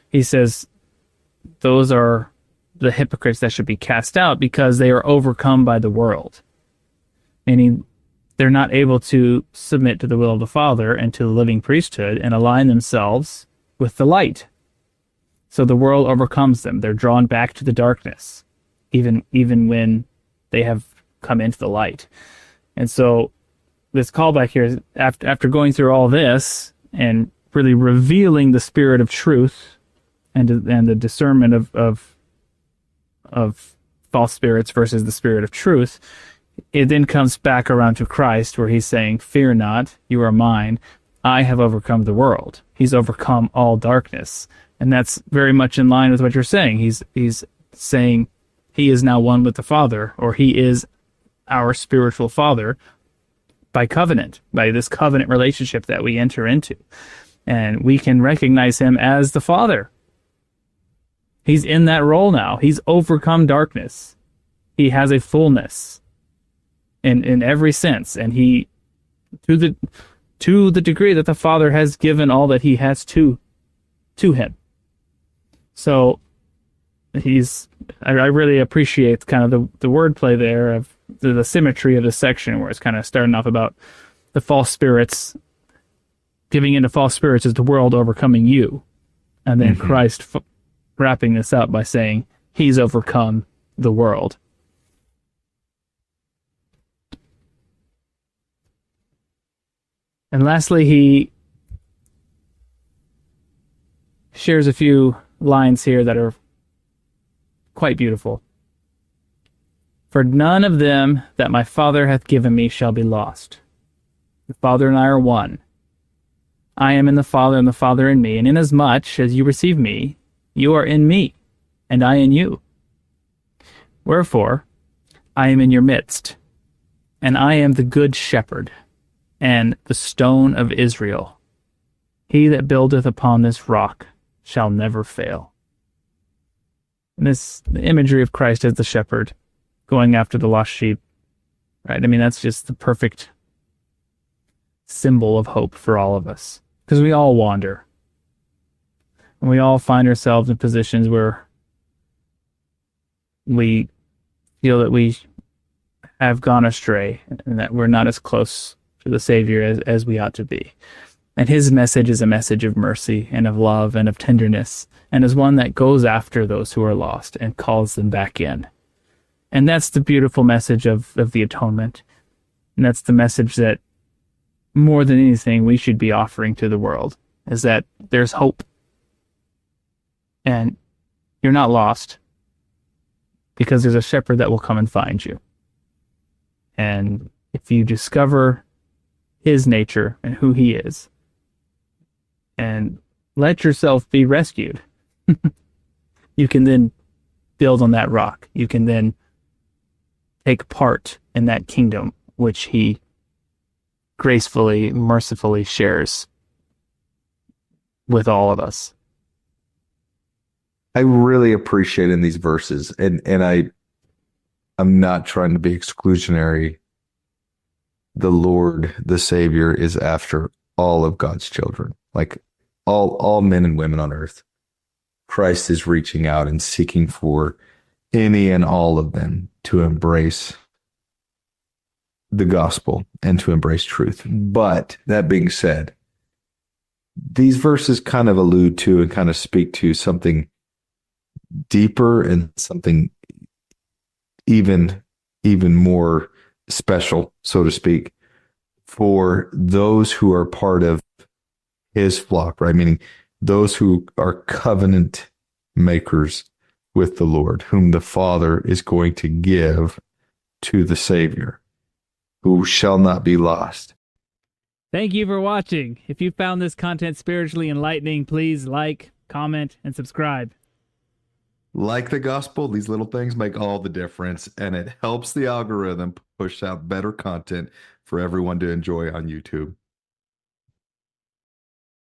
he says those are the hypocrites that should be cast out because they are overcome by the world. Meaning they're not able to submit to the will of the Father and to the living priesthood and align themselves with the light. So the world overcomes them. They're drawn back to the darkness, even when they have come into the light. And so this callback here is after going through all this and really revealing the spirit of truth and the discernment of false spirits versus the spirit of truth, it then comes back around to Christ where he's saying, "Fear not, you are mine. I have overcome the world." He's overcome all darkness. And that's very much in line with what you're saying. He's saying he is now one with the Father, or he is our spiritual Father by covenant, by this covenant relationship that we enter into. And we can recognize him as the Father. He's in that role now. He's overcome darkness. He has a fullness in every sense. And he, to the degree that the Father has given all that he has to him. So I really appreciate kind of the wordplay there of the symmetry of the section where it's kind of starting off about the false spirits, giving into false spirits is the world overcoming you. And then Christ wrapping this up by saying he's overcome the world. And lastly, he shares a few lines here that are quite beautiful. "For none of them that my Father hath given me shall be lost. The Father and I are one. I am in the Father, and the Father in me. And inasmuch as you receive me, you are in me, and I in you. Wherefore, I am in your midst, and I am the good shepherd, and the stone of Israel. He that buildeth upon this rock shall never fail." And the imagery of Christ as the shepherd, going after the lost sheep, right? I mean, that's just the perfect symbol of hope for all of us, because we all wander. And we all find ourselves in positions where we feel that we have gone astray and that we're not as close to the Savior as we ought to be. And his message is a message of mercy and of love and of tenderness, and is one that goes after those who are lost and calls them back in. And that's the beautiful message of the atonement. And that's the message that, more than anything, we should be offering to the world, is that there's hope. And you're not lost, because there's a shepherd that will come and find you. And if you discover his nature and who he is, and let yourself be rescued, you can then build on that rock. You can then take part in that kingdom which he gracefully, mercifully shares with all of us. I really appreciate in these verses, and I'm not trying to be exclusionary. The Lord, the Savior, is after all of God's children, like all men and women on earth. Christ is reaching out and seeking for any and all of them to embrace the gospel and to embrace truth. But that being said, these verses kind of allude to and kind of speak to something deeper and something even more special, so to speak, for those who are part of his flock, right? Meaning those who are covenant makers with the Lord, whom the Father is going to give to the Savior, who shall not be lost. Thank you for watching. If you found this content spiritually enlightening, please like, comment, and subscribe. Like the gospel, these little things make all the difference, and it helps the algorithm push out better content for everyone to enjoy on YouTube.